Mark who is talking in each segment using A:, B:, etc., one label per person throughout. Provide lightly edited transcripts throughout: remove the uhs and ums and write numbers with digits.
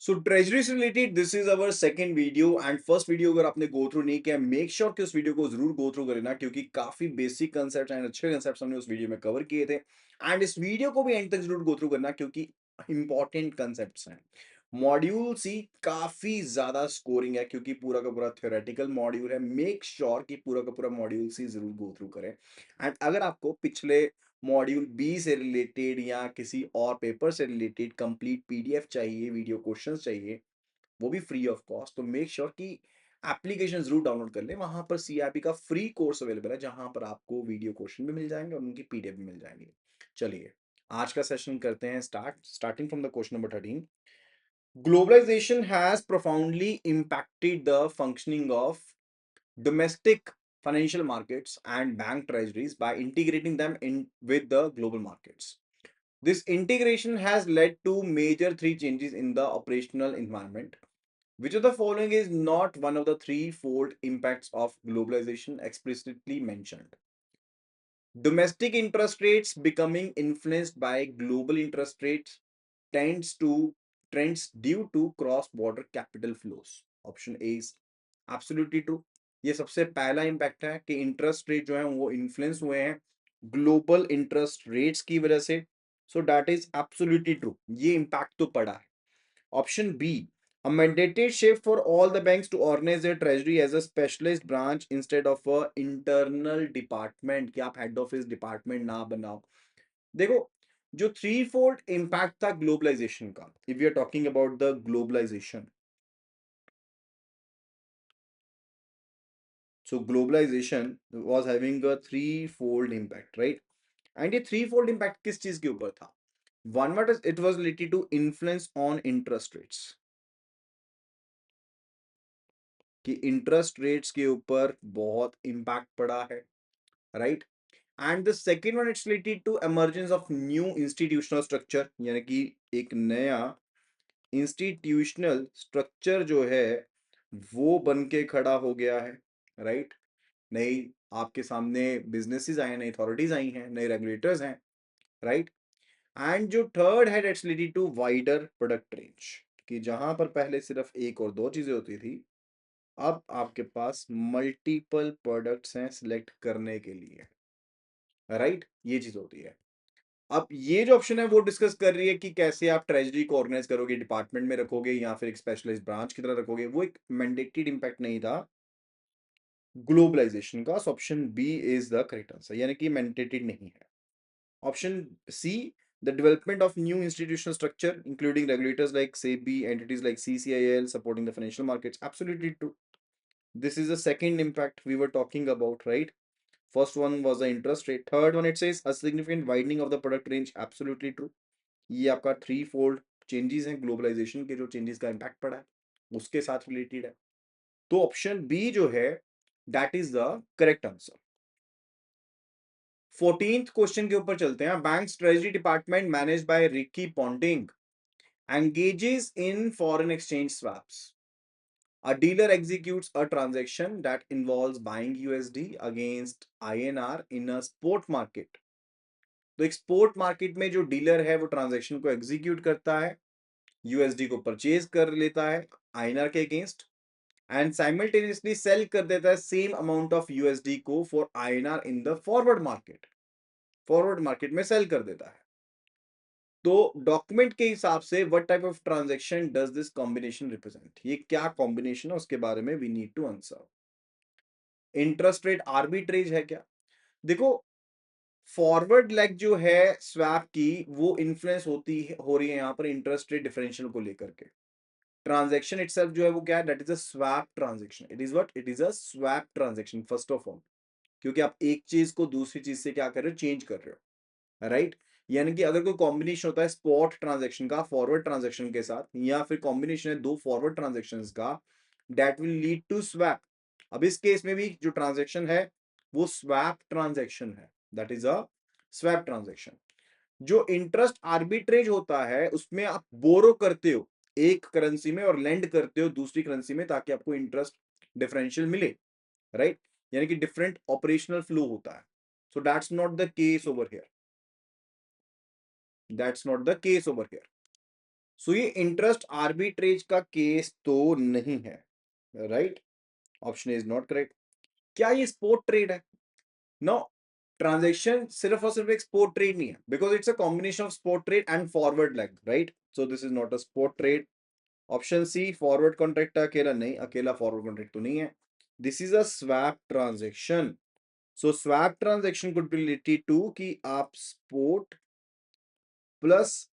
A: सो treasury से related this is our second video and first video अगर आपने go through नहीं किया मेक श्योर कि उस वीडियो को जरूर गो थ्रू करना क्योंकि काफी बेसिक कंसेप्ट एंड अच्छे कंसेप्ट हमने उस वीडियो में कवर किए थे एंड इस वीडियो को भी एंड तक जरूर गो थ्रू करना क्योंकि इंपॉर्टेंट कंसेप्ट्स हैं। मॉड्यूल सी काफी ज्यादा स्कोरिंग है क्योंकि पूरा का पूरा थ्योरेटिकल मॉड्यूल है। मेक श्योर कि पूरा का पूरा मॉड्यूल सी जरूर गो थ्रू करें एंड अगर आपको पिछले मॉड्यूल बी से रिलेटेड या किसी और पेपर से रिलेटेड कंप्लीट पीडीएफ चाहिए, वीडियो क्वेश्चंस चाहिए, वो भी फ्री ऑफ कॉस्ट, तो मेक श्योर कि एप्लीकेशन जरूर डाउनलोड कर लें। वहां पर सीआरपी का फ्री कोर्स अवेलेबल है जहां पर आपको वीडियो क्वेश्चन भी मिल जाएंगे और उनकी पीडीएफ भी मिल जाएंगे। चलिए आज का सेशन करते हैं starting from the question number 13। Globalization has profoundly impacted the functioning of domestic financial markets and bank treasuries by integrating them in with the global markets. This integration has led to major three changes in the operational environment. Which of the following is not one of the threefold impacts of globalization explicitly mentioned? Domestic interest rates becoming influenced by global interest rates tends to trends due to cross-border capital flows. Option A is absolutely true. ये सबसे पहला impact है कि interest rate जो है वो influence हुए हैं ग्लोबल इंटरेस्ट रेट्स की वजह से। So that is absolutely true, ये इम्पैक्ट तो पड़ा है। Option B, a mandated shift for all the banks to organize their treasury as a specialized branch instead of a internal department कि आप head office department ना बनाओ। देखो, जो थ्री फोल्ड इम्पैक्ट था ग्लोबलाइजेशन का, if you are talking about the globalization, so globalization was having a three fold impact, right? And ये three fold impact किस चीज के ऊपर था? One, what it was related to influence on interest rates, कि interest rates के ऊपर बहुत इम्पैक्ट पड़ा है, right? And the second one it's related to emergence of new institutional structure, यानी कि एक नया इंस्टीट्यूशनल स्ट्रक्चर जो है वो बन के खड़ा हो गया है, राइट? नई आपके सामने बिजनेसेस आए हैं, नई अथॉरिटीज आई हैं, नए रेगुलेटर्स हैं, राइट? एंड जो थर्ड है it's related to wider product range, कि जहां पर पहले सिर्फ एक और दो चीजें होती थी, अब आपके पास मल्टीपल प्रोडक्ट्स हैं सिलेक्ट करने के लिए, राइट? ये चीज होती है। अब ये जो ऑप्शन है वो डिस्कस कर रही है कि कैसे आप ट्रेजरी को ऑर्गेनाइज करोगे, डिपार्टमेंट में रखोगे या फिर एक स्पेशलाइज्ड ब्रांच की तरह रखोगे। वो एक मैंडेटेड इंपैक्ट नहीं था ग्लोबलाइजेशन का। Option B is the correct answer, यानी कि मैंडेटेड नहीं है। Option C, the development of new institutional structure including regulators like SEBI, entities like CCIL supporting the financial markets, absolutely true. This is the second impact we were talking about, right? First one was the interest rate. Third one, it says a significant widening of the product range. Absolutely true. ये आपका three fold changes हैं, globalisation के जो changes का impact पड़ा है उसके साथ रिलेटेड है। तो ऑप्शन बी जो है that is the correct answer. 14th question के ऊपर चलते हैं। Banks treasury department manage by Ricky Ponting engages in foreign exchange swaps. A dealer executes a transaction that involves buying USD against INR in a spot market. तो एक sport market में जो dealer है वो ट्रांजैक्शन को execute करता है, USD को परचेज कर लेता है आईएनआर के अगेंस्ट एंड साइमल्टेनियसली सेल कर देता है सेम अमाउंट ऑफ यूएसडी को for INR in the forward market. Forward market में सेल कर देता है। तो डॉक्यूमेंट के हिसाब से what type of transaction does this combination represent? ये क्या कॉम्बिनेशन है उसके बारे में we need to answer. Interest rate arbitrage है क्या? देखो, फॉरवर्ड लेग जो है स्वैप की वो इन्फ्लुएंस हो रही है यहाँ पर इंटरेस्ट रेट डिफरेंशियल को लेकर के। ट्रांजैक्शन इटसेल्फ जो है वो क्या है? That is a swap transaction. It is what? It is a swap transaction first of all, क्योंकि आप एक चीज को दूसरी चीज से क्या कर रहे हो? चेंज कर रहे हो, राइट? यानी कि अगर कोई कॉम्बिनेशन होता है स्पॉट ट्रांजैक्शन का फॉरवर्ड ट्रांजैक्शन के साथ, या फिर कॉम्बिनेशन है दो फॉरवर्ड ट्रांजैक्शंस का, that will lead to swap. अब इस केस में भी जो ट्रांजैक्शन है वो स्वैप ट्रांजैक्शन है, that is a swap transaction. जो इंटरेस्ट आर्बिट्रेज होता है उसमें आप बोरो करते हो एक करेंसी में और लेंड करते हो दूसरी करेंसी में ताकि आपको इंटरेस्ट डिफरेंशियल मिले, राइट? यानी कि डिफरेंट ऑपरेशनल फ्लो होता है। So that's not the case over here, that's not the case over here. So ये इंटरेस्ट आर्बिट्रेज का केस तो नहीं है, right? Option is not correct. क्या ये स्पोर्ट ट्रेड है? नो, ट्रांजेक्शन सिर्फ और सिर्फ एक स्पोर्ट ट्रेड नहीं है, because it's a combination of spot trade and forward leg, right? So this is not a spot trade. Option C forward contract अकेला नहीं, अकेला फॉरवर्ड कॉन्ट्रैक्ट तो नहीं है। This is a swap transaction. So swap transaction could be related to कि आप sport plus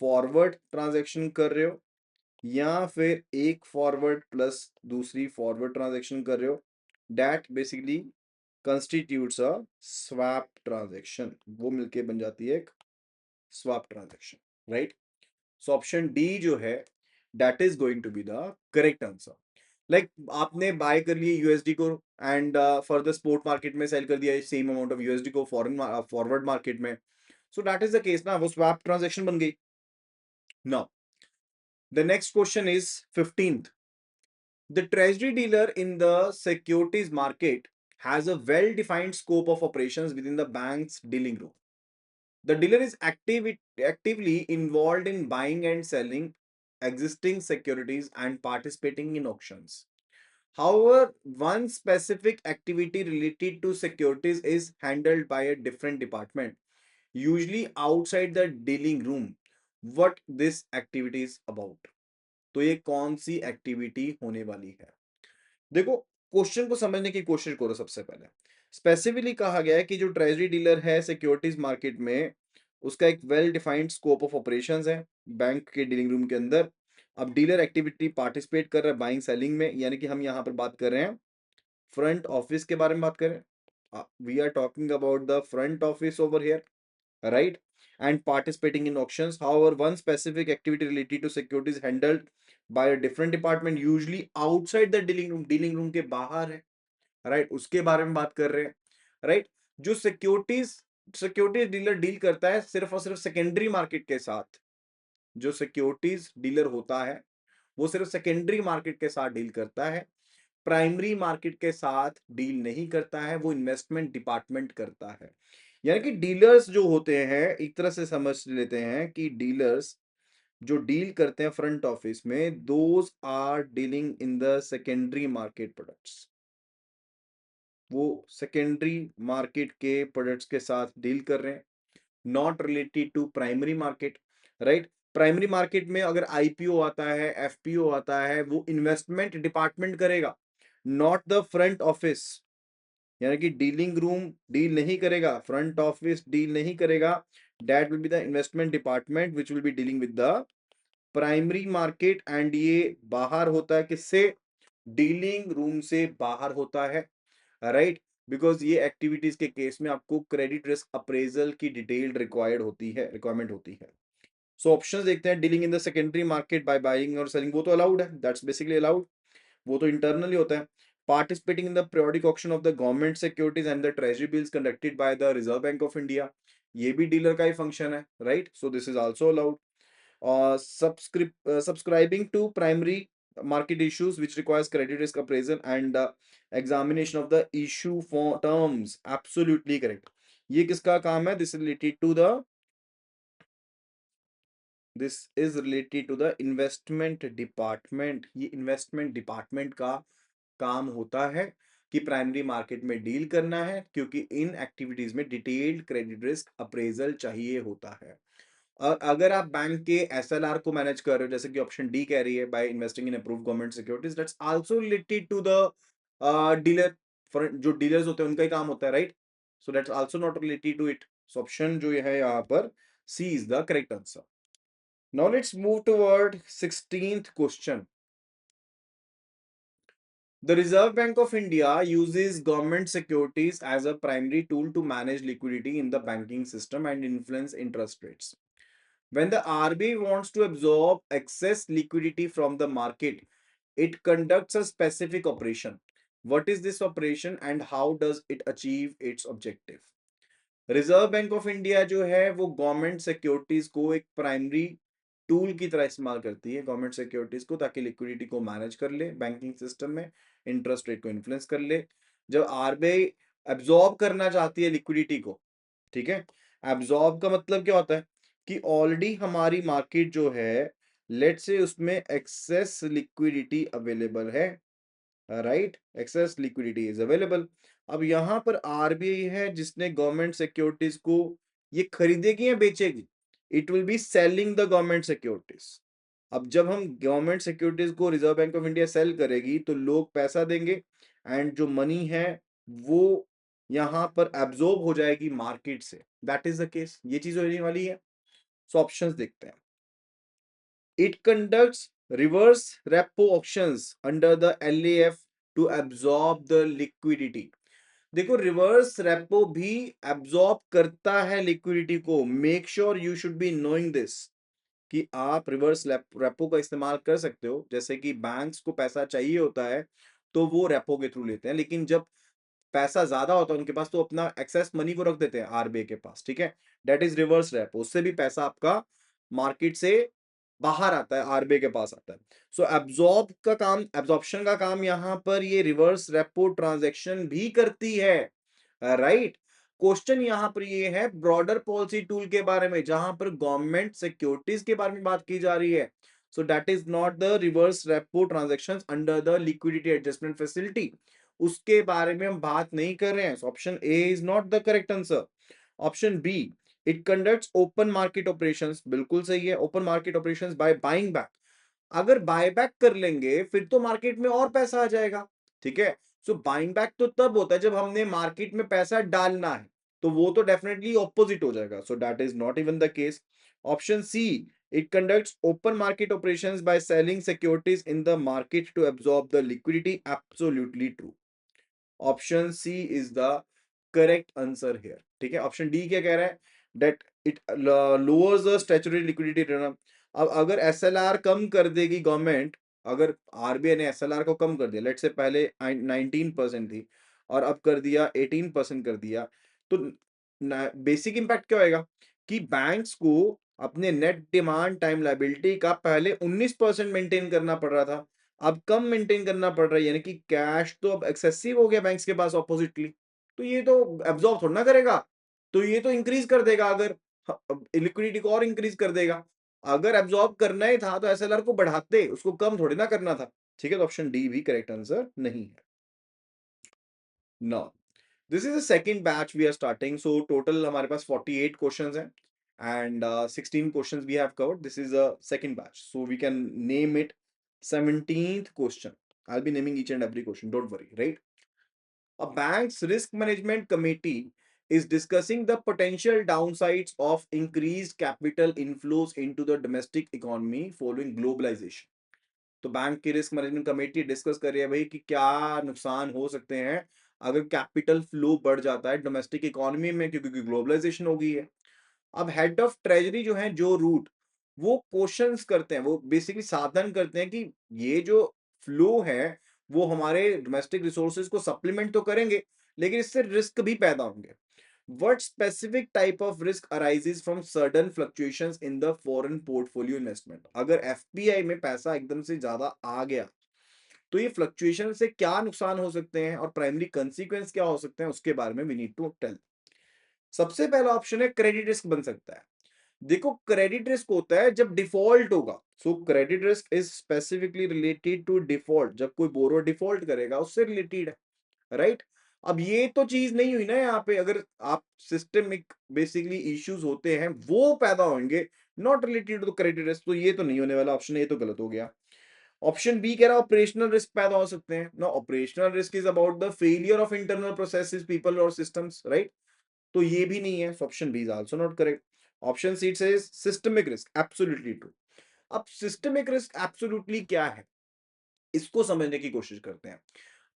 A: forward transaction कर रहे हो, या फिर एक फॉरवर्ड प्लस दूसरी फॉरवर्ड ट्रांजेक्शन कर रहे हो, that basically constitutes a swap transaction। वो मिलके बन जाती है एक swap transaction, right? So option D जो है that is going to be the correct answer। like आपने बाय कर लिए यूएसडी को एंड फर्दर स्पोर्ट मार्केट में सेल कर दिया सेम अमाउंट ऑफ यूएसडी को फॉरेन फॉरवर्ड मार्केट में, सो दैट इज द केस ना, वो स्वैप ट्रांजैक्शन बन गई। Now the next question is 15th। The treasury dealer in the securities market has a well defined scope of operations within the bank's dealing room. The dealer is actively involved in buying and selling existing securities and participating in auctions. However, one specific activity related to securities is handled by a different department, usually outside the dealing room. What this activity is about? तो ये कौन सी activity होने वाली है? देखो, question को समझने की कोशिश करो। सबसे पहले स्पेसिफिकली कहा गया है कि जो ट्रेजरी डीलर है सिक्योरिटीज मार्केट में, उसका एक well defined scope of operations है बैंक के डीलिंग रूम के अंदर। अब डीलर एक्टिविटी पार्टिसिपेट कर रहा है बाइंग सेलिंग में, यानी कि हम यहाँ पर बात कर रहे हैं फ्रंट ऑफिस के बारे में बात करें। We are talking about the front office over here, right? And participating in auctions. However, one specific activity related to securities handled by a different department, usually outside the dealing room, dealing room के बाहर है, right? उसके बारे में बात कर रहे हैं, right? जो सिक्योरिटीज डीलर डील करता है सिर्फ और सिर्फ सेकेंडरी मार्केट के साथ। जो सिक्योरिटीज डीलर होता है वो सिर्फ सेकेंडरी मार्केट के साथ डील करता है, प्राइमरी मार्केट के साथ डील नहीं करता है, वो इन्वेस्टमेंट डिपार्टमेंट करता है। यानी कि डीलर्स जो होते हैं, एक तरह से समझ लेते हैं कि डीलर्स जो डील करते हैं फ्रंट ऑफिस में, those are dealing in the secondary market products. वो सेकेंडरी मार्केट के प्रोडक्ट्स के साथ डील कर रहे हैं, not related to primary market, right? Primary market में अगर आईपीओ आता है, एफपीओ आता है, वो इन्वेस्टमेंट डिपार्टमेंट करेगा, नॉट द फ्रंट ऑफिस। यानी कि डीलिंग रूम डील नहीं करेगा, फ्रंट ऑफिस डील नहीं करेगा, that will be the investment department which will be dealing with the primary market. And ये बाहर होता है किससे? डीलिंग रूम से बाहर होता है, राइट? बिकॉज ये एक्टिविटीज के केस में आपको क्रेडिट रिस्क अप्रेजल की डिटेल्ड रिक्वायर्ड होती है, रिक्वायरमेंट होती है। सो ऑप्शंस देखते हैं। Dealing in the secondary market by buying और सेलिंग, वो तो अलाउड है, दैट्स बेसिकली अलाउड, वो तो इंटरनली होता है। Participating in the periodic auction of the government securities and the treasury bills conducted by the reserve Bank of India, ये भी डीलर का ही फंक्शन है, right? So this is also allowed. Subscribing to primary market issues which requires credit risk appraisal and examination of the issue for terms, absolutely correct। ये किसका काम है? This is related to the investment department. ये investment department का काम होता है कि प्राइमरी मार्केट में डील करना है, क्योंकि इन एक्टिविटीज में डिटेल्ड क्रेडिट रिस्क अप्रेजल चाहिए होता है। और अगर आप बैंक के एसएलआर को मैनेज कर रहे हो, जैसे कि ऑप्शन डी कह रही है, by investing in approved government securities, that's also related to the dealer. For जो डीलर्स होते हैं उनका ही काम होता है, right? So that's also not related to it. So option जो है यहाँ पर C is the correct answer. Now let's move toward 16th question. The Reserve Bank of India uses government securities as a primary tool to manage liquidity in the banking system and influence interest rates. When the RBI wants to absorb excess liquidity from the market, it conducts a specific operation. What is this operation and how does it achieve its objective? Reserve Bank of India जो है वो government securities को एक primary tool की तरह इस्तेमाल करती है, गवर्नमेंट सिक्योरिटीज को, ताकि लिक्विडिटी को मैनेज कर ले बैंकिंग सिस्टम में, इंटरेस्ट रेट को इन्फ्लुएंस कर ले। जब आरबीआई एब्जॉर्ब करना चाहती है लिक्विडिटी को, ठीक है, एब्जॉर्ब का मतलब क्या होता है कि ऑलरेडी हमारी मार्केट जो है लेट्स से उसमें एक्सेस लिक्विडिटी अवेलेबल है, right, access liquidity is available. अब यहां पर आरबीआई है जिसने गवर्नमेंट सिक्योरिटीज को ये खरीदेगी या बेचेगी, it will be selling the government securities. अब जब हम गवर्नमेंट सिक्योरिटीज को Reserve Bank of India sell करेगी तो लोग पैसा देंगे एंड जो मनी है वो यहां पर एब्जॉर्ब हो जाएगी मार्केट से, दैट इज द केस, ये चीज होने वाली है। सो ऑप्शंस देखते हैं। It conducts reverse repo auctions under the LAF to absorb the liquidity। देखो रिवर्स रेपो भी एब्जॉर्ब करता है लिक्विडिटी को, make sure you should be knowing this कि आप रिवर्स रेपो का इस्तेमाल कर सकते हो। जैसे कि बैंक्स को पैसा चाहिए होता है तो वो रेपो के थ्रू लेते हैं, लेकिन जब पैसा ज्यादा होता है उनके पास तो अपना एक्सेस मनी को रख देते हैं आरबीआई के पास, ठीक है, दैट इज रिवर्स रेपो। उससे भी पैसा आपका मार्केट से बाहर आता है, आरबीआई के पास आता है। सो एब्जॉर्ब का काम, एब्जॉर्प्शन का काम यहां पर ये रिवर्स रेपो ट्रांजैक्शन भी करती है, राइट। क्वेश्चन यहां पर ये है ब्रॉडर पॉलिसी टूल के बारे में, जहां पर गवर्नमेंट सिक्योरिटीज के बारे में बात की जा रही है। So that is not the reverse repo transaction under the liquidity adjustment facility, उसके बारे में हम बात नहीं कर रहे हैं। Option A is not the correct answer. Option B, it conducts open market operations, बिल्कुल सही है, open market operations by buying back. अगर बायबैक कर लेंगे फिर तो मार्केट में और पैसा आ जाएगा, ठीक है। सो बाइंग बैक तो तब होता है जब हमने मार्केट में पैसा डालना है, तो वो तो डेफिनेटली ऑपोजिट हो जाएगा। So that is not even the case. Option C, it conducts open market operations by selling securities in the market to absorb the liquidity, absolutely true. Option C is the correct answer here, ठीक है। Option D क्या कह रहा है, that it lowers the statutory liquidity return. अब अगर SLR कम कर देगी गवर्नमेंट, अगर आरबीआई ने एसएलआर को कम कर दिया, लेट से पहले 19% थी और अब कर दिया 18% कर दिया, तो बेसिक इंपैक्ट क्या होएगा कि बैंक्स को अपने नेट डिमांड टाइम लायबिलिटी का पहले 19% मेंटेन करना पड़ रहा था, अब कम मेंटेन करना पड़ रहा है, यानी कि कैश तो अब एक्सेसिव हो गया बैंक्स के पास ऑपोजिटली। तो ये तो एब्जॉर्ब थोड़ा ना करेगा, तो ये तो इंक्रीज कर देगा, अगर लिक्विडिटी को और इंक्रीज कर देगा। अगर एब्जॉर्ब करना ही था तो एसएलआर को बढ़ाते, उसको कम थोड़ी ना करना था, ठीक है। तो ऑप्शन डी भी करेक्ट आंसर नहीं है। Now this is the second batch we are starting. So total हमारे पास 48 क्वेश्चंस हैं and 16 questions we have covered. This is a second batch, so we can name it 17th question. I'll be naming each and every question, don't worry, right? A bank's risk management committee is discussing the potential downsides of increased capital inflows into the domestic economy following globalization. तो bank की risk management committee discuss कर रही है भाई कि क्या नुकसान हो सकते हैं अगर कैपिटल फ्लो बढ़ जाता है डोमेस्टिक इकोनॉमी में, क्योंकि ग्लोबलाइजेशन हो गई है। अब हेड ऑफ ट्रेजरी जो है जो रूट, वो क्वेश्चंस करते हैं, वो बेसिकली साधन करते हैं कि ये जो फ्लो है वो हमारे डोमेस्टिक रिसोर्सेज को सप्लीमेंट तो करेंगे, लेकिन इससे रिस्क भी पैदा होंगे। What specific type of risk arises from sudden fluctuations in the foreign portfolio investment? अगर एफपीआई में पैसा एकदम से ज्यादा आ गया तो ये फ्लक्चुएशन से क्या नुकसान हो सकते हैं और प्राइमरी कंसीक्वेंस क्या हो सकते हैं, उसके बारे में वी नीड टू टेल। सबसे पहला ऑप्शन है क्रेडिट रिस्क बन सकता है। देखो क्रेडिट रिस्क होता है जब डिफॉल्ट होगा। So credit risk is specifically related to default, जब कोई बोरोअर डिफॉल्ट करेगा उससे रिलेटेड है, राइट। अब ये तो चीज नहीं हुई ना यहाँ पे, अगर आप सिस्टमिक बेसिकली इश्यूज होते हैं वो पैदा होंगे, not related to credit risk, तो ये तो नहीं होने वाला। ऑप्शन ए तो गलत हो गया। ऑप्शन बी कह रहा है ऑपरेशनल रिस्क पैदा हो सकते हैं ना, operational risk is about the failure of internal processes people और सिस्टम्स, राइट। तो ये भी नहीं है, option B is also not correct. Option C says systemic risk, absolutely true. अब सिस्टमिक रिस्क एब्सोल्युटली क्या है, इसको समझने की कोशिश करते हैं।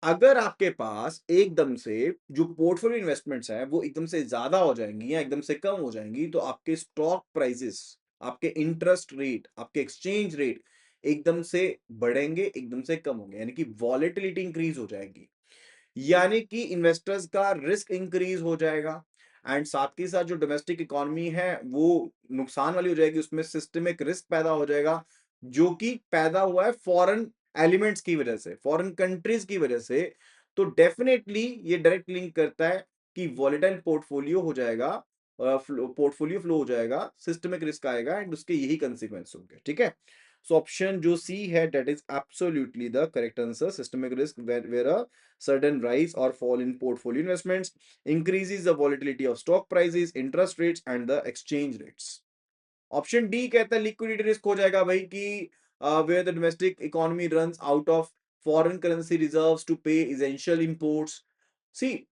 A: अगर आपके पास एकदम से जो पोर्टफोलियो इन्वेस्टमेंट्स हैं वो एकदम से ज्यादा हो जाएंगी या एकदम से कम हो जाएंगी, तो आपके स्टॉक प्राइसेस, आपके इंटरेस्ट रेट, आपके एक्सचेंज रेट एकदम से बढ़ेंगे, एकदम से कम होंगे, यानी कि वॉलेटिलिटी इंक्रीज हो जाएगी, यानी कि इन्वेस्टर्स का रिस्क इंक्रीज हो जाएगा। एंड साथ ही साथ जो डोमेस्टिक इकोनॉमी है वो नुकसान वाली हो जाएगी, उसमें सिस्टमिक रिस्क पैदा हो जाएगा, जो कि पैदा हुआ है फॉरेन एलिमेंट्स की वजह से, फॉरेन कंट्रीज की वजह से। तो डेफिनेटली ये डायरेक्ट लिंक करता है कि वॉलेटाइल पोर्टफोलियो हो जाएगा, पोर्टफोलियो फ्लो हो जाएगा, सिस्टमिक रिस्क आएगा एंड उसके यही कंसिक्वेंस होंगे, ठीक है। सो ऑप्शन जो सी है that is absolutely the correct answer. Systemic risk where a sudden rise or fall in portfolio investments increases the volatility of stock prices, interest rates and the exchange rates. Option D कहता है liquidity risk हो जाएगा भाई कि where the domestic economy runs out of foreign currency reserves to pay essential imports. See,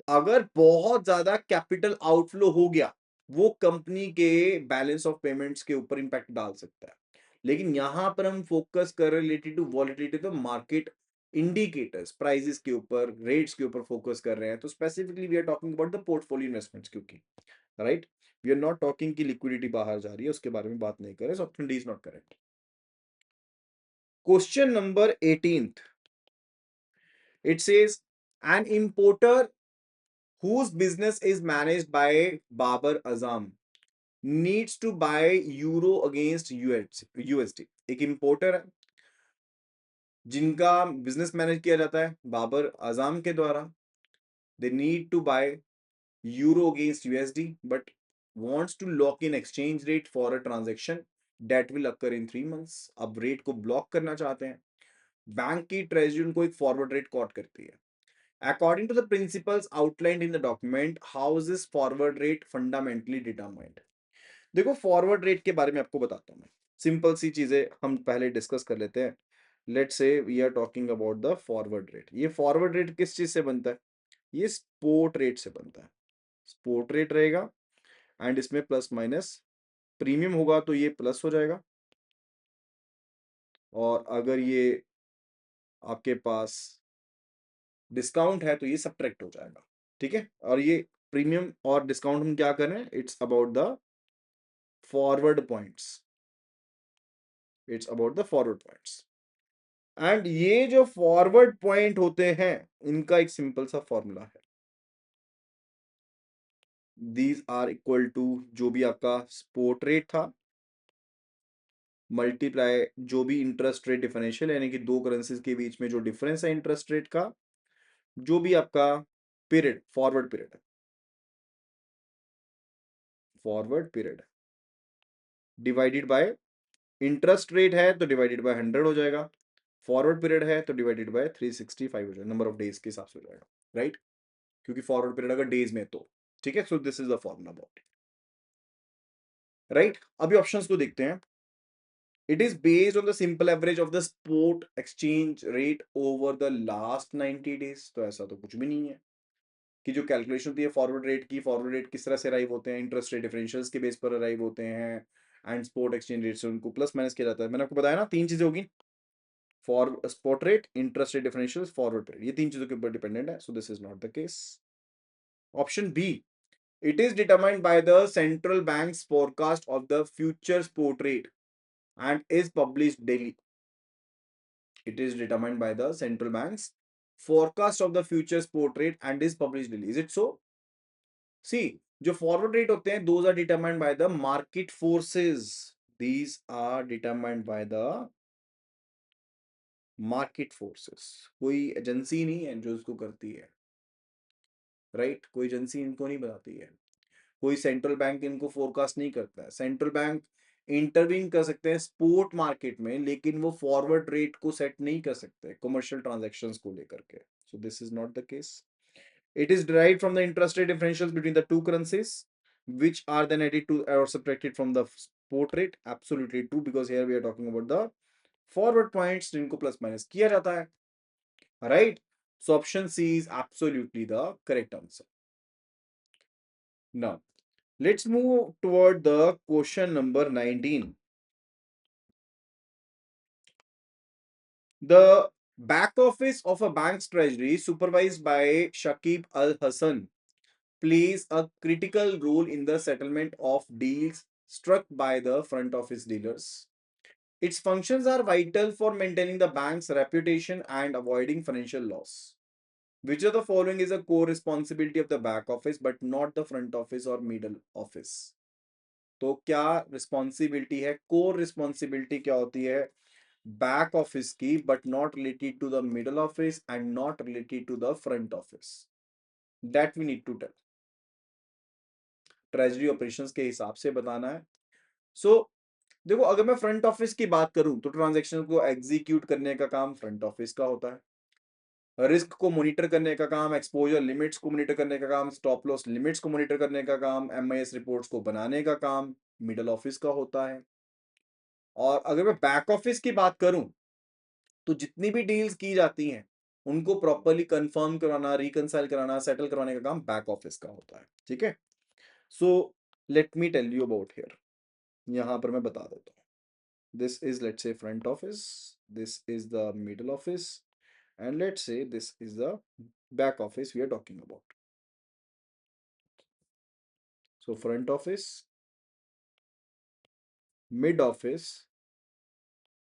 A: अगर बहुत ज्यादा capital outflow हो गया वो कंपनी के बैलेंस ऑफ पेमेंट्स के ऊपर इंपैक्ट डाल सकता है. लेकिन यहां पर हम फोकस कर रहे रिलेटेड टू वॉलिटिलिटी तो मार्केट इंडिकेटर्स प्राइसेस के ऊपर रेट्स के ऊपर फोकस कर रहे हैं. तो specifically we are talking about the portfolio investments क्योंकि right we are not talking की लिक्विडिटी बाहर जा रही है उसके बारे में बात नहीं कर रहे. So option D is not correct. Question number 18th. It says an importer whose business is managed by Babar Azam needs to buy euro against USD. एक इंपोर्टर है जिनका बिजनेस मैनेज किया जाता है बाबर आजम के द्वारा. They need to buy euro against USD but wants to lock in exchange rate for a transaction that will occur in 3 months. अब rate को ब्लॉक करना चाहते हैं. बैंक की ट्रेजरी उनको एक फॉरवर्ड रेट कॉट करती है. According to the principles outlined in the document, how is this forward rate fundamentally determined? देखो फॉरवर्ड रेट के बारे में आपको बताता हूं मैं. सिंपल सी चीजें हम पहले डिस्कस कर लेते हैं. Let's say we are talking about the forward rate. ये फॉरवर्ड रेट किस चीज से बनता है? ये स्पोर्ट रेट से बनता है. स्पोर्ट रेट रहेगा एंड इसमें प्लस माइनस प्रीमियम होगा तो ये प्लस हो जाएगा और अगर ये आपके पास डिस्काउंट है तो ये सब्ट्रैक्ट हो जाएगा. ठीक है. और ये प्रीमियम और डिस्काउंट हम क्या कर रहे हैं? It's about the forward points. It's about the forward points. And ये जो फॉरवर्ड पॉइंट होते हैं इनका एक सिंपल सा फॉर्मूला है. दीज आर इक्वल टू जो भी आपका स्पोर्ट रेट था मल्टीप्लाई जो भी इंटरेस्ट रेट डिफरेंशियल यानी कि दो करेंसीज के बीच में जो डिफरेंस है इंटरेस्ट रेट का जो भी आपका पीरियड फॉरवर्ड पीरियड है forward period divided by interest rate है तो डिवाइडेड बाय 100 हो जाएगा. फॉरवर्ड पीरियड है तो डिवाइडेड बाय 365 हो जाएगा. नंबर ऑफ डेज के हिसाब से हो जाएगा. राइट क्योंकि फॉरवर्ड पीरियड अगर डेज में तो ठीक है. So this is the formula about right. अभी ऑप्शंस को देखते हैं. It is based on the simple average of the spot exchange rate over the last 90 days. तो ऐसा तो कुछ भी नहीं है कि जो कैलकुलेशन होती है फॉरवर्ड रेट किस तरह से अराइव होते हैं इंटरेस्ट रेट डिफरेंशियल्स के बेस पर अराइव होते हैं एंड स्पॉट एक्सचेंज रेट से उनको प्लस माइनस किया जाता है. मैंने आपको बताया ना तीन चीजें होगी. For spot rate interest rate differential forward rate ये तीन चीजों के ऊपर डिपेंडेंट है. So this is not the case. Option B. It is determined by the central bank's forecast of the future spot rate and is published daily. It is determined by the central bank's forecast of the future spot rate and is published daily. Is it so? See, जो forward rate होते हैं, those are determined by the market forces. These are determined by the market forces. कोई agency नहीं है जो इसको करती है, राइट? कोई एजेंसी इनको नहीं बताती है. कोई सेंट्रल बैंक इनको फोरकास्ट नहीं करता है. सेंट्रल बैंक इंटरवीन कर सकते हैं स्पोर्ट मार्केट में लेकिन वो फॉरवर्ड रेट को सेट नहीं कर सकते कमर्शियल ट्रांजैक्शंस को लेकर के. सो this is not the case. It is derived from the interest rate differentials between the two currencies which are then added to or subtracted from the spot rate. Absolutely true because here we are talking about the forward points जिनको plus minus किया जाता है. Right. So option C is absolutely the correct answer. Now let's move toward the question number 19. The back office of a bank's treasury supervised by Shakib Al Hassan plays a critical role in the settlement of deals struck by the front office dealers. Its functions are vital for maintaining the bank's reputation and avoiding financial loss. Which of the following is a core responsibility of the back office but not the front office or middle office? तो क्या responsibility है? Core responsibility क्या होती है back office की but not related to the middle office and not related to the front office? That we need to tell. Treasury operations के हिसाब से बताना है. सो देखो अगर मैं फ्रंट ऑफिस की बात करूं तो ट्रांजैक्शन को एग्जीक्यूट करने का काम फ्रंट ऑफिस का होता है, रिस्क को मॉनिटर करने का काम, एक्सपोजर लिमिट्स को मॉनिटर करने का काम, स्टॉप लॉस लिमिट्स को मॉनिटर करने का काम, एमआईएस रिपोर्ट्स को बनाने का काम मिडल ऑफिस का होता है। और अगर मैं बैक ऑफिस की बात करूं तो जितनी भी डील्स की जाती हैं उनको प्रॉपरली कंफर्म कराना, रिकंसाइल कराना, सेटल करवाने का काम बैक ऑफिस का होता है। ठीक है, so let me tell you about here. यहां पर मैं बता देता हूँ। This is, let's say, front office, this is the middle office, and let's say this is the back office we are talking about. So front office, mid office,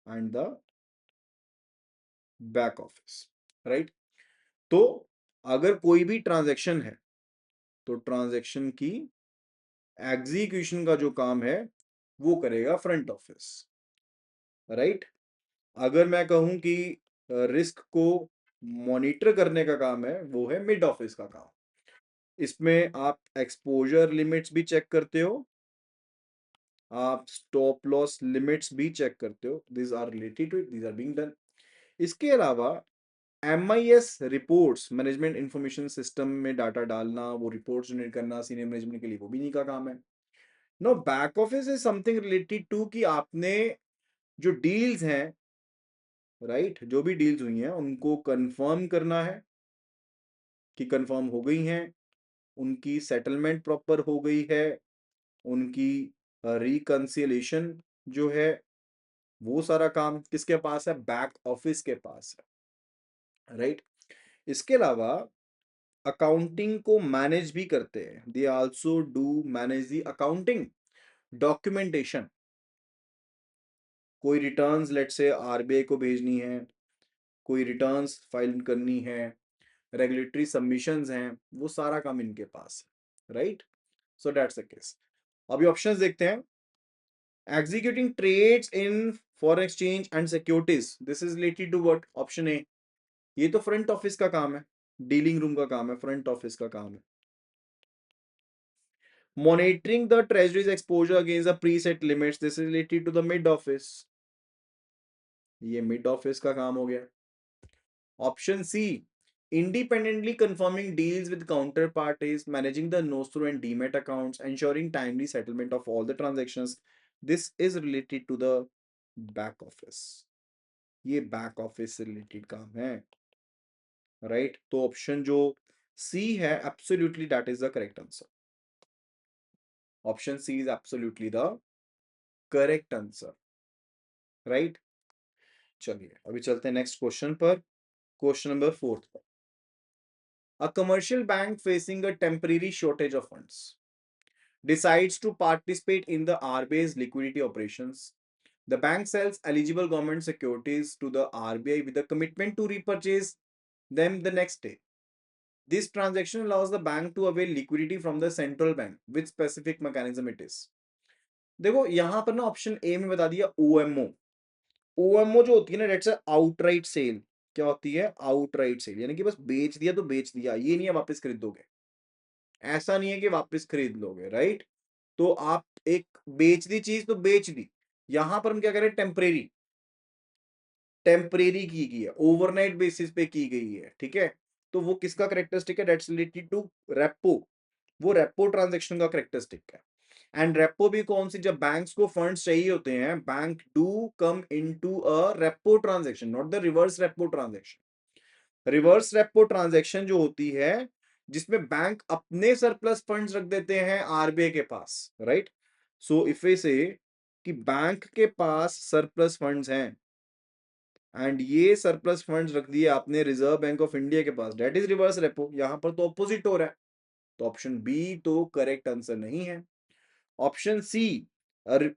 A: and the back office, right? तो अगर कोई भी transaction है तो transaction की execution का जो काम है वो करेगा फ्रंट ऑफिस, राइट? अगर मैं कहूं कि रिस्क को मॉनिटर करने का काम है, वो है मिड ऑफिस का काम। इसमें आप एक्सपोजर लिमिट्स भी चेक करते हो, आप स्टॉप लॉस लिमिट्स भी चेक करते हो, this are related to it, this are being done. इसके अलावा MIS reports, management information system में डाटा डालना, वो रिपोर्ट्स जनरेट करना सीनियर मैनेजमेंट के लिए, वो भी नहीं का काम है। No, back office is something related to कि आपने जो डील्स हैं, राइट, जो भी डील्स हुई हैं उनको कंफर्म करना है कि कंफर्म हो गई हैं, उनकी सेटलमेंट प्रॉपर हो गई है, उनकी रिकंसिलेशन जो है वो सारा काम किसके पास है? बैक ऑफिस के पास है, राइट? इसके अलावा अकाउंटिंग को मैनेज भी करते हैं, they also do manage the accounting documentation. कोई रिटर्न्स लेट से आरबीआई को भेजनी है, कोई रिटर्न्स फाइल करनी है, रेगुलेटरी सबमिशंस हैं, वो सारा काम इनके पास है, right? So that's the case. अभी ऑप्शंस देखते हैं। Executing trades in foreign exchange and securities, this is related to what? Option A, ये तो फ्रंट ऑफिस का काम है, डीलिंग रूम का काम है, फ्रंट ऑफिस का काम है। Monitoring the treasury's exposure against the preset limits, this is related to the mid office, ये मिड ऑफिस का काम हो गया। Option C, independently confirming deals with counterparties, managing the nostro and demat accounts, ensuring timely settlement of all the transactions, this is related to the back office, ये back office से related काम है, right? तो option जो C है absolutely that is the correct answer. Option C is absolutely the correct answer, right? चलिए अभी चलते हैं नेक्स्ट क्वेश्चन पर, क्वेश्चन नंबर 4 पर। A commercial bank facing a temporary shortage of funds decides to participate in the RBI's liquidity operations. The bank sells eligible government securities to the RBI with a commitment to repurchase them the next day. This transaction allows the bank to avail liquidity from the central bank, which specific mechanism it is. देखो यहां पर ना option A में बता दिया OMO. OMO जो होती है ना, डेट्स आउटराइट सेल। क्या होती है? आउटराइट सेल, यानी कि बस बेच दिया तो बेच दिया, ये नहीं है वापस खरीदोगे, ऐसा नहीं है कि वापस खरीद लोगे, राइट? तो आप एक बेच दी चीज तो बेच दी। यहां पर हम क्या करें? टेम्परेरी, टेम्परेरी की गई है, ओवरनाइट बेसिस पे की गई है, ठीक है? तो वो किसका करेक्टरिस्टिक है? डेट्स रिलेटेड टू रेपो, वो रेपो ट्रांजेक्शन का करेक्टरिस्टिक है। एंड रेपो भी कौन सी? जब बैंक्स को फंड्स चाहिए होते हैं, bank do come into a repo transaction, not the reverse repo transaction. Reverse repo transaction जो होती है जिसमें बैंक अपने सरप्लस फंड्स रख देते हैं आरबीआई के पास, right? So if we say कि बैंक के पास सरप्लस फंड्स हैं एंड ये सरप्लस फंड्स रख दिए आपने रिजर्व बैंक ऑफ इंडिया के पास, दैट इज रिवर्स रेपो। यहां पर तो ऑपोजिट हो रहा है, तो ऑप्शन बी तो करेक्ट आंसर नहीं है। Option C,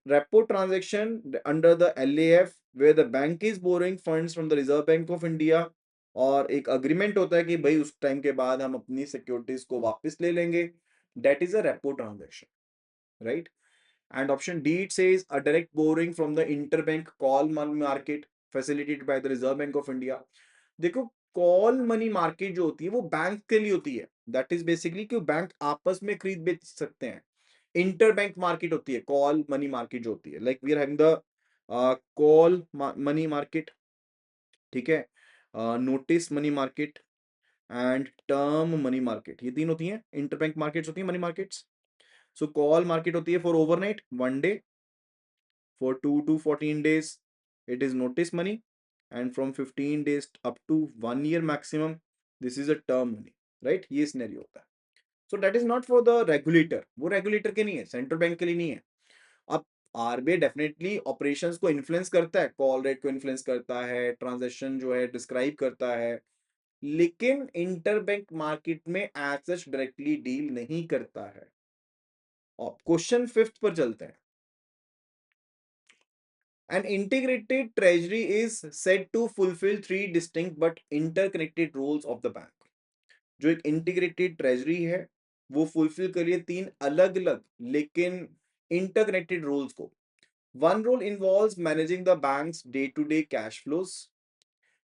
A: repo transaction under the LAF where the bank is borrowing funds from the Reserve Bank of India, और एक अग्रीमेंट होता है कि भाई उस टाइम के बाद हम अपनी सिक्योरिटीज को वापस ले लेंगे, that is a repo transaction, right? And option D, it says a direct boring from the interbank call money market facilitated by the reserve Bank of India. देखो, कॉल मनी मार्केट जो होती है वो bank के लिए होती है, that is basically कि बैंक आपस में खरीद बेच सकते हैं। इंटरबैंक मार्केट होती है, कॉल मनी मार्केट जो होती है, like we are having the call money market, ठीक है, notice money market and term money market, ये तीन होती हैं इंटरबैंक मार्केट्स होती हैं money markets. So call market होती है for overnight, 1 day, for 2 to 14 days it is notice money, and from 15 days up to 1 year maximum this is a term money, right? ये scenario होता है। So that is not for the regulator, वो regulator के नहीं है, central bank के लिए नहीं है। अब आरबीआई डेफिनेटली ऑपरेशंस को इन्फ्लुएंस करता है, कॉल रेट को इन्फ्लुएंस करता है, ट्रांजैक्शन जो है डिस्क्राइब करता है, लेकिन इंटरबैंक मार्केट में एज सच डायरेक्टली डील नहीं करता है। अब क्वेश्चन फिफ्थ पर चलते हैं। An integrated treasury is said to fulfill three distinct but interconnected roles of the bank. जो एक इंटीग्रेटेड ट्रेजरी है वो फुलफिल कर रही है तीन अलग अलग लेकिन इंटरकनेक्टेड रोल्स को। One role involves managing the bank's day to day cash flows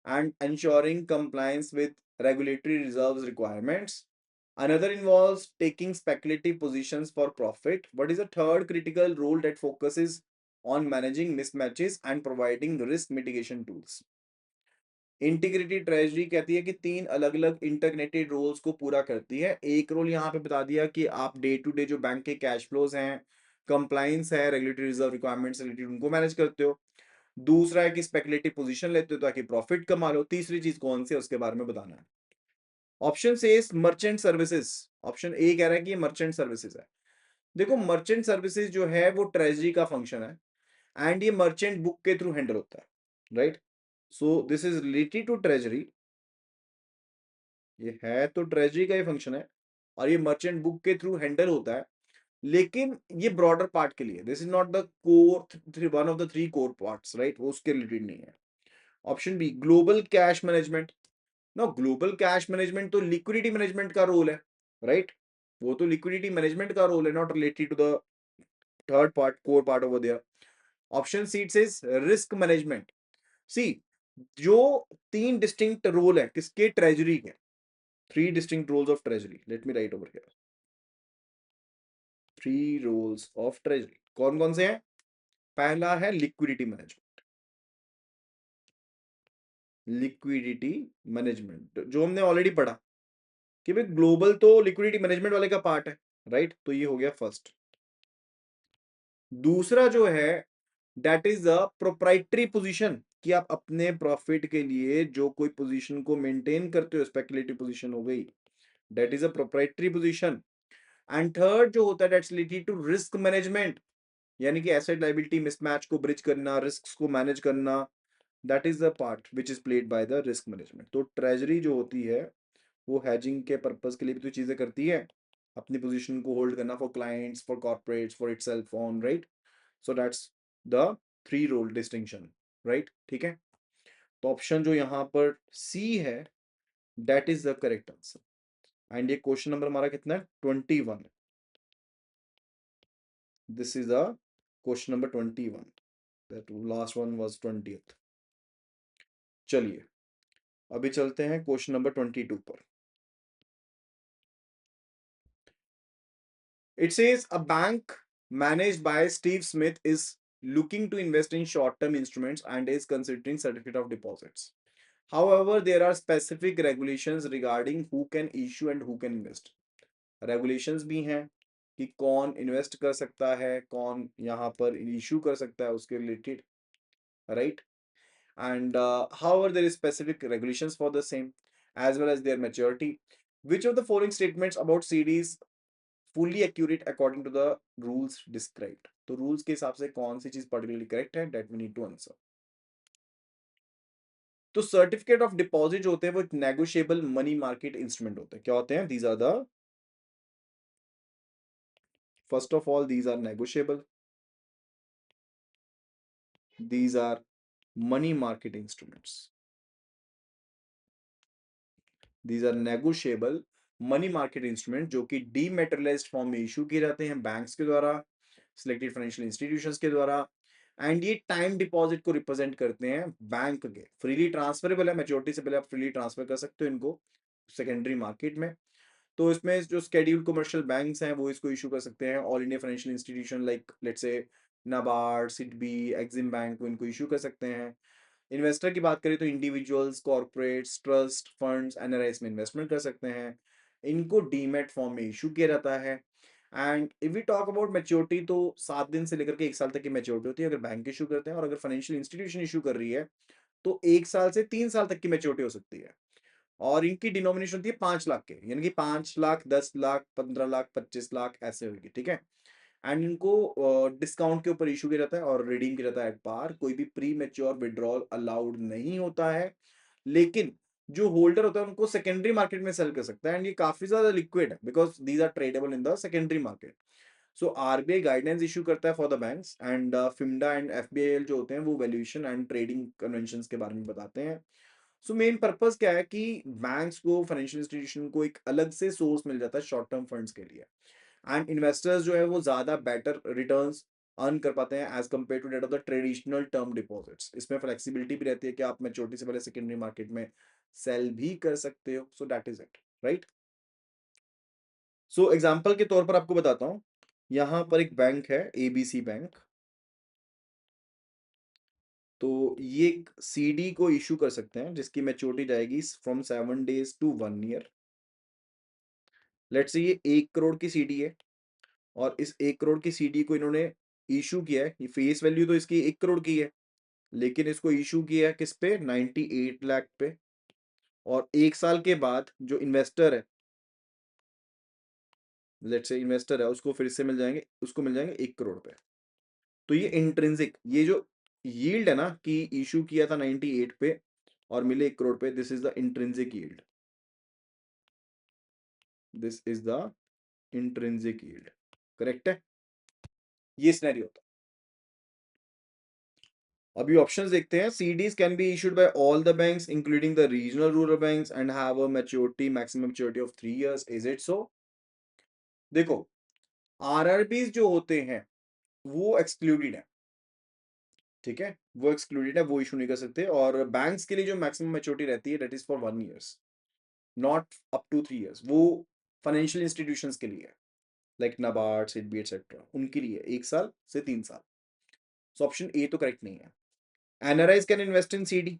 A: and ensuring compliance with regulatory reserves requirements. Another involves taking speculative positions for profit. What is a third critical role that focuses on managing mismatches and providing risk mitigation tools? Integrated treasury कहती है कि तीन अलग अलग interconnected roles को पूरा करती है। एक रोल यहाँ पे बता दिया कि आप डे टू डे जो बैंक के कैश फ्लोज हैं, कंप्लाइंस है, रेगुलेटरी रिजर्व रिक्वायरमेंट्स रिलेटेड, उनको मैनेज करते हो। दूसरा है कि स्पेकुलेटिव पोजीशन लेते हो ताकि प्रॉफिट कमा लो। तीसरी चीज कौन सी है उसके बारे में बताना है। ऑप्शन से मर्चेंट सर्विसेज, ऑप्शन ए कह रहा है कि ये मर्चेंट सर्विसेज है। देखो मर्चेंट सर्विसेज जो है वो ट्रेजरी का फंक्शन है एंड ये मर्चेंट बुक के थ्रू हैंडल होता है, right? So this is related to treasury, ये है तो ट्रेजरी का ही फंक्शन है और ये मर्चेंट बुक के थ्रू हैंडल होता है, लेकिन ये ब्रॉडर पार्ट के लिए, this is not the core one of the three core parts, right? वो उसके रिलेटेड नहीं है। Option B global cash management. ना ग्लोबल कैश मैनेजमेंट तो लिक्विडिटी मैनेजमेंट का रोल है, राइट? वो तो लिक्विडिटी मैनेजमेंट का रोल है, not related to the third part, core part over there. Option C is risk management. See जो तीन डिस्टिंक्ट रोल है किसके, ट्रेजरी के, three distinct roles of treasury, let me write over here, three roles of treasury कौन कौन से हैं? पहला है लिक्विडिटी मैनेजमेंट, लिक्विडिटी मैनेजमेंट जो हमने ऑलरेडी पढ़ा कि भाई ग्लोबल तो लिक्विडिटी मैनेजमेंट वाले का पार्ट है, राइट? तो ये हो गया फर्स्ट। दूसरा जो है that is a proprietary position, कि आप अपने प्रॉफिट के लिए जो कोई पोजीशन को मेंटेन करते हो, स्पेकुलेटिव पोजीशन हो गई, that is a proprietary position. And third जो होता है that's related to risk management, यानी कि एसेट लायबिलिटी मिसमैच को ब्रिज करना, रिस्क को मैनेज करना, that is the part which is played by the risk management. तो ट्रेजरी जो होती है वो हैजिंग के पर्पस के लिए भी तो चीजें करती है, अपनी पोजीशन को होल्ड करना for clients, for corporates, for itself on, right? So that's the three role distinction, right? ठीक है, तो ऑप्शन जो यहाँ पर सी है that is the correct answer. And ये क्वेश्चन नंबर हमारा कितना है, 21। This is the question number 21, that last one was 20th। चलिए अभी चलते हैं क्वेश्चन नंबर 22 पर। It says a bank managed by Steve Smith is looking to invest in short-term instruments and is considering certificate of deposits. However, there are specific regulations regarding who can issue and who can invest. Regulations भी हैं कि कौन invest कर सकता है, कौन यहाँ पर इशू कर सकता है उसके related, right? And however, there is specific regulations for the same as well as their maturity. Which of the following statements about CDs fully accurate according to the rules described? तो rules के हिसाब से कौन सी चीज particularly correct है, that we need to answer. तो certificate of deposit जो होते हैं वो एक नेगोशिएबल मनी मार्केट इंस्ट्रूमेंट होते हैं। क्या होते हैं? These are the, first of all these are negotiable, these are money market instruments, these are negotiable money market instrument जो कि डीमेटेरियलाइज्ड फॉर्म में इशू किए जाते हैं बैंक्स के द्वारा, सिलेक्टेड फाइनेंशियल इंस्टीट्यूशंस के द्वारा। एंड ये टाइम डिपॉजिट को रिप्रेजेंट करते हैं बैंक के, फ्रीली ट्रांसफरेबल है, मैच्योरिटी से पहले आप फ्रीली ट्रांसफर कर सकते हो इनको सेकेंडरी मार्केट में। तो इसमें जो शेड्यूल्ड कमर्शियल बैंक्स हैं वो इसको इशू कर सकते हैं। All India financial institution like let's say NABARD, SIDBI, Exim bank वो इनको इशू कर सकते हैं। इन्वेस्टर की बात करें तो individuals, corporates, trust funds, NRIs में इन्वेस्टमेंट कर सकते हैं। इनको डीमैट फॉर्म में इशू किया जाता है। And if we talk about maturity तो 7 दिन से लेकर के 1 साल तक की मैच्योरिटी होती है अगर बैंक इशू करते हैं, और अगर फाइनेंशियल इंस्टीट्यूशन इशू कर रही है तो 1 साल से 3 साल तक की मैच्योरिटी हो सकती है। और इनकी डिनोमिनेशन होती है 5 लाख के, यानी कि 5 लाख, 10 लाख, 15 लाख, 25 लाख ऐसे होगी, ठीक है। एंड इनको डिस्काउंट के ऊपर इशू किया जाता है और रिडीम किया जाता है एट पार। कोई भी प्री मेच्योर विड्रॉल अलाउड नहीं होता है, लेकिन जो होल्डर होता है उनको सेकेंडरी मार्केट में सेल कर सकता है। एंड ये काफी ज्यादा लिक्विड है because these are tradable in the secondary market. So RBI guidance issue करता है for the banks, and FIMMDA and FBIL जो होते हैं वो वैल्यूएशन एंड ट्रेडिंग कन्वेंशंस के बारे में बताते हैं। सो मेन पर्पस क्या है कि बैंक्स को, फाइनेंशियल इंस्टीट्यूशन को एक अलग से सोर्स मिल जाता है शॉर्ट टर्म फंड्स के लिए। एंड इन्वेस्टर्स जो है वो ज्यादा बेटर रिटर्न्स अर्न कर पाते हैं as compare to that of the traditional term deposits. इसमें फ्लेक्सिबिलिटी भी रहती है कि आप मैच्योरिटी से पहले सेकेंडरी मार्केट में सेल भी कर सकते हो। सो that is it, right. So example के तौर पर आपको बताता हूँ, यहाँ पर एक बैंक है एबीसी बैंक। तो ये एक सीडी को इशू कर सकते हैं जिसकी मैच्योरिटी जाएगी from 7 days to 1 year। Let's say ये 1 करोड़ की सीडी है और इस 1 करोड़ की सीडी को इन्होंने इशू किया है। ये फेस वैल्यू तो इसकी 1 करोड़ की है, लेकिन इसको इशू किया है किस पे, 98 लाख पे। और 1 साल के बाद जो इन्वेस्टर है, लेट्स से इन्वेस्टर है, उसको फिर से मिल जाएंगे, उसको मिल जाएंगे 1 करोड़ पे। तो ये इंट्रिंसिक, ये जो यील्ड है ना कि इशू किया था 98 पे और मिले 1 करोड़ पे, this is the intrinsic yield. This is the intrinsic yield, correct है। ये सिनेरियो होता है। अभी ऑप्शंस देखते हैं। CDs can be issued by all the banks including the regional rural banks and have a maturity, maximum maturity of 3 years। Is it so? देखो, RRBs जो होते हैं वो एक्सक्लूडेड है, ठीक है, वो एक्सक्लूडेड है, वो इशू नहीं कर सकते। और बैंक्स के लिए जो मैक्सिमम मैच्योरिटी रहती है that is for 1 years, not up to 3 years। वो फाइनेंशियल इंस्टीट्यूशंस के लिए है, लाइक नाबार्ड, सिडबी एटसेट्रा, उनके लिए 1 साल से 3 साल। सो ऑप्शन ए तो करेक्ट नहीं है। NRIs can invest in CD,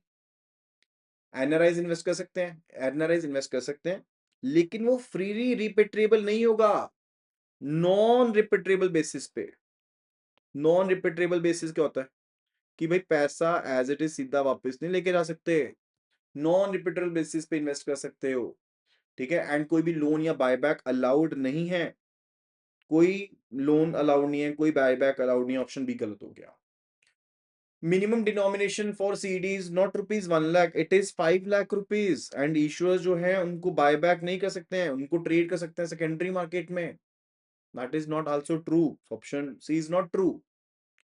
A: NRIs invest कर सकते हैं, एनआरआईज इन्वेस्ट कर सकते हैं, लेकिन वो फ्रीली रिपेट्रेबल नहीं होगा, नॉन रिपेट्रेबल बेसिस पे। नॉन रिपेट्रेबल बेसिस क्या होता है कि भाई पैसा एज इट इज सीधा वापस नहीं लेके जा सकते, नॉन रिपेट्रेबल बेसिस पे इन्वेस्ट कर सकते हो, ठीक है। एंड कोई भी लोन या बायबैक अलाउड नहीं है, कोई लोन अलाउड नहीं है, कोई बायबैक अलाउड नहीं है। ऑप्शन बी गलत हो गया। Minimum denomination for CD is not ₹1 lakh, it is 5 lakh rupees. And issuers जो है उनको बायबैक नहीं कर सकते हैं, उनको ट्रेड कर सकते हैं सेकेंडरी मार्केट में। That is not also true. Option C is not true.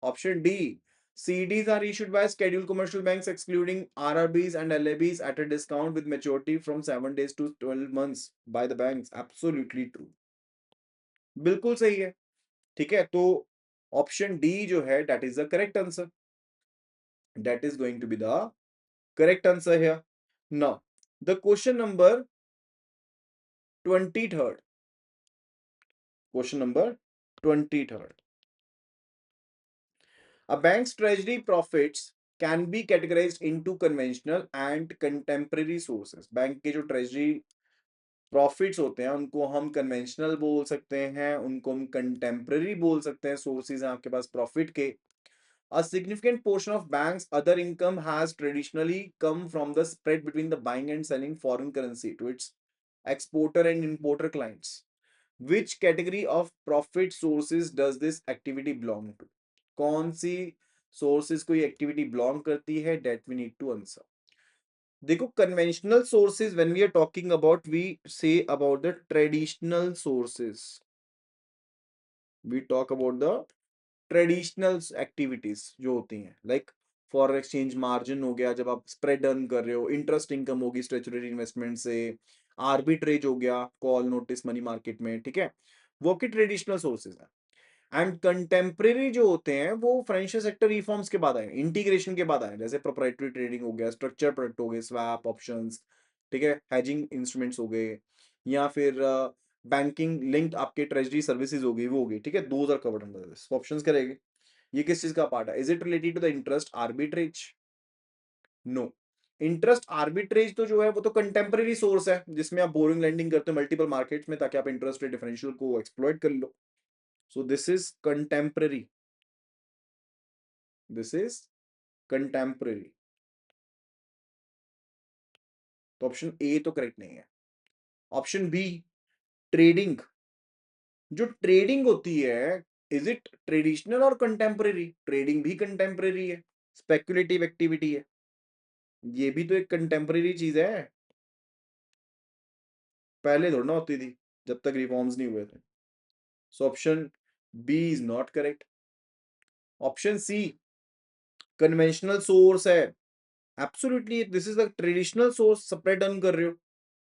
A: Option D, CDs are issued by scheduled commercial banks excluding RRBs and LABs at a discount with maturity from 7 days to 12 months by the banks। Absolutely true, बिल्कुल सही है, ठीक है। तो option D जो है that is the correct answer, that is going to be the correct answer here. Now the question number 23rd, question number 23rd, a bank's treasury profits can be categorized into conventional and contemporary sources। Bank के जो treasury profits होते हैं उनको हम conventional बोल सकते हैं, उनको हम कंटेम्पररी बोल सकते हैं। सोर्सेज हैं आपके पास प्रॉफिट के। A significant portion of banks' other income has traditionally come from the spread between the buying and selling foreign currency to its exporter and importer clients. Which category of profit sources does this activity belong to? कौन सी sources को ये activity belong करती है? That we need to answer. देखो, conventional sources when we are talking about, we say about the traditional sources, we talk about the traditional activities जो होती हैं, like foreign exchange margin हो गया जब आप स्प्रेड अर्न कर रहे हो, इंटरेस्ट इनकम होगी स्टेचुटरी इन्वेस्टमेंट से, आर्बिट्रेज हो गया कॉल नोटिस मनी मार्केट में, ठीक है, वो की ट्रेडिशनल सोर्सेज हैं। एंड कंटेम्प्रेरी जो होते हैं वो फाइनेंशियल सेक्टर रिफॉर्म्स के बाद आए, इंटीग्रेशन के बाद आए, जैसे प्रोप्राइटरी ट्रेडिंग हो गया, स्ट्रक्चर प्रोडक्ट हो गए, स्वैप ऑप्शंस, ठीक है, हेजिंग इंस्ट्रूमेंट्स हो गए, या फिर बैंकिंग लिंक्ड आपके ट्रेजरी सर्विसेज हो गई, वो हो गई, ठीक है, those are covered under this. Options क्या रहेंगे? ये किस चीज का पार्ट है? Is it related to the interest arbitrage? No. Interest arbitrage तो जो है वो तो कंटेम्परेरी सोर्स है, जिसमें आप बोरिंग लैंडिंग करते हो मल्टीपल मार्केट्स में, ताकि आप इंटरेस्ट रेट डिफरेंशियल को एक्सप्लॉइट कर लो। So this is contemporary, this is contemporary. तो ऑप्शन ए तो करेक्ट नहीं है। Option B, trading. जो ट्रेडिंग होती है, इज इट ट्रेडिशनल और कंटेम्परेरी? ट्रेडिंग भी कंटेम्परेरी है, स्पेक्युलेटिव एक्टिविटी है, ये भी तो एक कंटेम्परेरी चीज है। पहले थोड़ा ना होती थी, जब तक रिफॉर्म्स नहीं हुए थे। So option B is not correct. Option C, conventional source है। Absolutely this is the traditional source, separate earn कर रहे हो,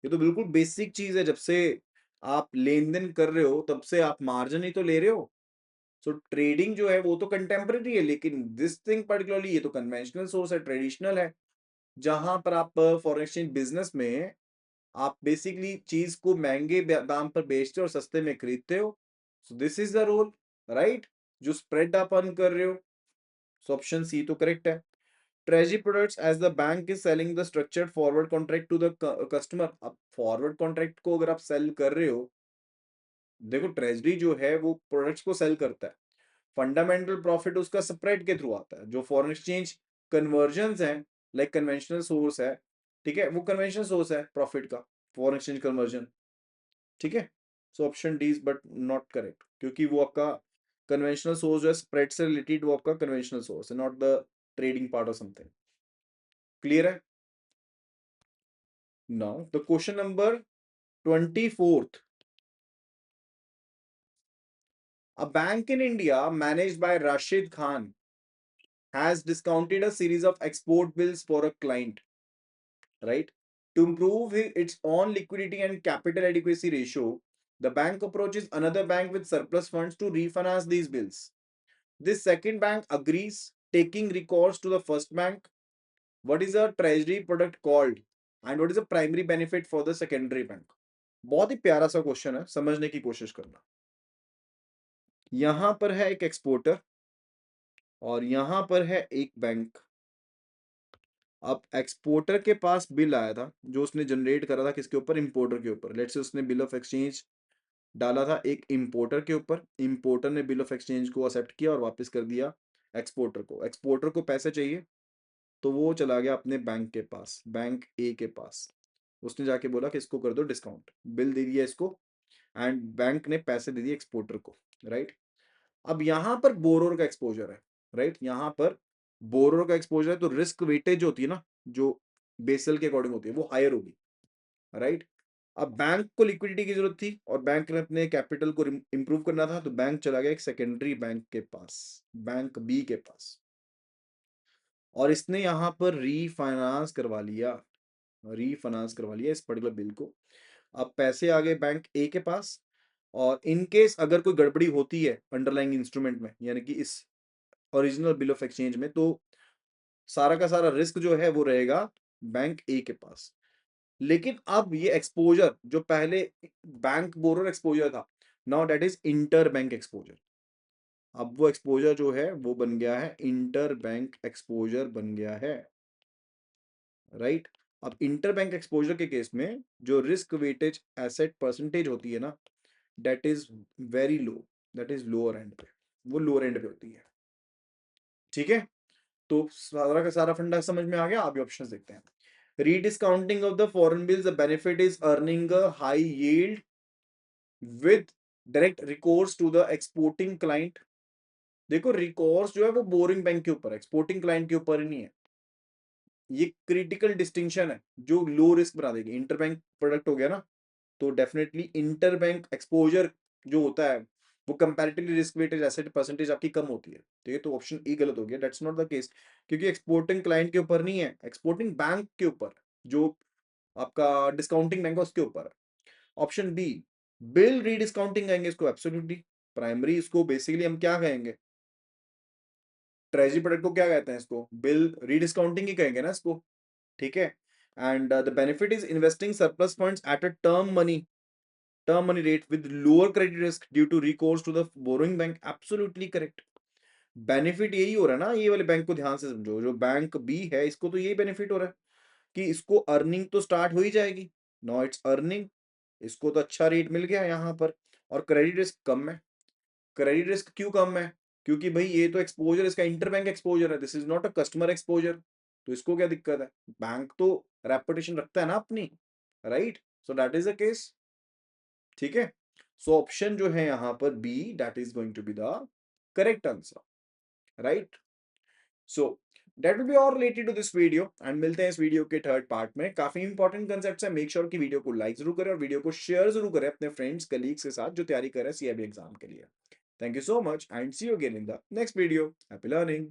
A: ये तो बिल्कुल बेसिक चीज है। जब से आप लेन देन कर रहे हो तब से आप मार्जिन ही तो ले रहे हो। सो ट्रेडिंग जो है वो तो कंटेम्परेरी है, लेकिन दिस थिंग पर्टिकुलरली ये तो कन्वेंशनल सोर्स है, ट्रेडिशनल है, जहां पर आप फॉरेन एक्सचेंज बिजनेस में आप बेसिकली चीज को महंगे दाम पर बेचते हो और सस्ते में खरीदते हो। So this is the role, right, जो स्प्रेड आप अर्न कर रहे हो। सो ऑप्शन सी तो करेक्ट है। Treasury products as the bank is selling the structured forward contract to the customer. अब फॉरवर्ड कॉन्ट्रैक्ट को अगर आप सेल कर रहे हो, देखो ट्रेजरी जो है वो प्रोडक्ट्स को सेल करता है, फंडामेंटल प्रॉफिट उसका स्प्रेड के थ्रू आता है। जो फॉरेन एक्सचेंज कन्वर्जन है, लाइक कन्वेंशनल सोर्स है, ठीक है, वो कन्वेंशनल सोर्स है प्रॉफिट का, फॉरेन एक्सचेंज कन्वर्जन, ठीक है। So option D is but not correct, क्योंकि वो आपका कन्वेंशनल सोर्स जो है स्प्रेड से रिलेटेड, वो आपका कन्वेंशनल सोर्स है, not the trading part of something. Clear है? Now the question number 24th। A bank in India managed by Rashid Khan has discounted a series of export bills for a client, right? To improve its own liquidity and capital adequacy ratio, the bank approaches another bank with surplus funds to refinance these bills. This second bank agrees, taking recourse to the first bank. What is a treasury product called? And what is the primary benefit for the secondary bank? बहुत ही प्यारा सा question है, समझने की कोशिश करना। यहां पर है एक एक्सपोर्टर और यहां पर है एक बैंक। अब एक्सपोर्टर के पास बिल आया था, जो उसने जनरेट करा था किसके ऊपर? इंपोर्टर के ऊपर। लेट्स से उसने बिल ऑफ एक्सचेंज डाला था एक इंपोर्टर के ऊपर, इंपोर्टर ने बिल ऑफ एक्सचेंज को एक्सेप्ट किया और वापस कर दिया एक्सपोर्टर को। एक्सपोर्टर को पैसे चाहिए, तो वो चला गया अपने बैंक के पास, बैंक ए के पास। उसने जाके बोला कि इसको कर दो डिस्काउंट, बिल दे दिया इसको, एंड बैंक ने पैसे दे दिए एक्सपोर्टर को, राइट। अब यहां पर बोरोर का एक्सपोजर है, राइट, यहाँ पर बोरोर का एक्सपोजर है, तो रिस्क वेटेज जो होती है ना, जो बेसल के अकॉर्डिंग होती है, वो हायर होगी, राइट। अब बैंक को लिक्विडिटी की जरूरत थी और बैंक ने अपने कैपिटल को इंप्रूव करना था, तो बैंक चला गया एक सेकेंडरी बैंक के पास, बैंक बी के पास, और इसने यहां पर रीफाइनेंस करवा लिया, रीफाइनेंस करवा लिया इस पर्टिकुलर बिल को। अब पैसे आ गए बैंक ए के पास, और इन केस अगर कोई गड़बड़ी होती है अंडरलाइंग इंस्ट्रूमेंट में, यानी कि इस ओरिजिनल बिल ऑफ एक्सचेंज में, तो सारा का सारा रिस्क जो है वो रहेगा बैंक ए के पास। लेकिन अब ये एक्सपोजर जो पहले बैंक बोरोर एक्सपोजर था, now that is inter bank exposure. अब वो एक्सपोजर जो है वो बन गया है इंटर बैंक एक्सपोजर बन गया है, राइट। अब इंटर बैंक एक्सपोजर के केस में जो रिस्क वेटेज एसेट परसेंटेज होती है ना, that is very low, that is lower and पे, वो लोअर एंड पे होती है, ठीक है। तो सारा का सारा फंडा समझ में आ गया। आप ऑप्शंस देखते हैं। Rediscounting of the foreign bills, the benefit is earning a high yield with direct recourse to the exporting client. देखो रिकोर्स जो है वो बोरिंग बैंक के ऊपर, एक्सपोर्टिंग क्लाइंट के ऊपर ही नहीं है। ये क्रिटिकल डिस्टिंक्शन है जो लो रिस्क बना देगी। इंटरबैंक प्रोडक्ट हो गया ना, तो डेफिनेटली इंटरबैंक एक्सपोजर जो होता है वो comparatively risk weighted asset percentage आपकी कम होती है। ठीक है, तो ऑप्शन ई गलत हो गया, दैट्स नॉट द केस, क्योंकि एक्सपोर्टिंग क्लाइंट के ऊपर नहीं है, एक्सपोर्टिंग बैंक के ऊपर, जो आपका डिस्काउंटिंग बैंक है उसके ऊपर है। ऑप्शन बी, बिल रीडिस्काउंटिंग कहेंगे इसको, एब्सोल्युटली प्राइमरी, इसको बेसिकली हम क्या कहेंगे, ट्रेजरी प्रोडक्ट को क्या कहते हैं, इसको बिल रीडिस्काउंटिंग ही कहेंगे ना इसको, ठीक है। And the benefit is investing surplus funds at a term money, term money rate with lower credit risk due to recourse to the borrowing bank. Absolutely correct. Benefit यही हो रहा है ना, ये वाले बैंक को ध्यान से समझो, जो बैंक बी है इसको तो यही बेनिफिट हो रहा है कि इसको अर्निंग तो स्टार्ट हो ही जाएगी। नाउ इट्स अर्निंग, इसको तो अच्छा रेट मिल गया यहाँ पर, और क्रेडिट रिस्क कम है। क्रेडिट रिस्क क्यों कम है? क्योंकि भाई ये तो एक्सपोजर इसका इंटरबैंक एक्सपोजर है, this is not a customer exposure, तो इसको क्या दिक्कत है? बैंक तो रेपुटेशन रखता है ना अपनी, right? So that is the case. ठीक है, सो ऑप्शन जो है यहाँ पर B, that is going to be the correct answer, right? So that will be all related to this video, and मिलते हैं इस वीडियो के थर्ड पार्ट में। काफी इंपॉर्टेंट कंसेप्ट है, मेक श्योर कि वीडियो को लाइक जरूर करें और वीडियो को शेयर जरूर करें अपने फ्रेंड्स कलीग्स के साथ जो तैयारी कर रहे हैं सीआईबी एग्जाम के लिए। Thank you so much and see you again in the next video. Happy learning.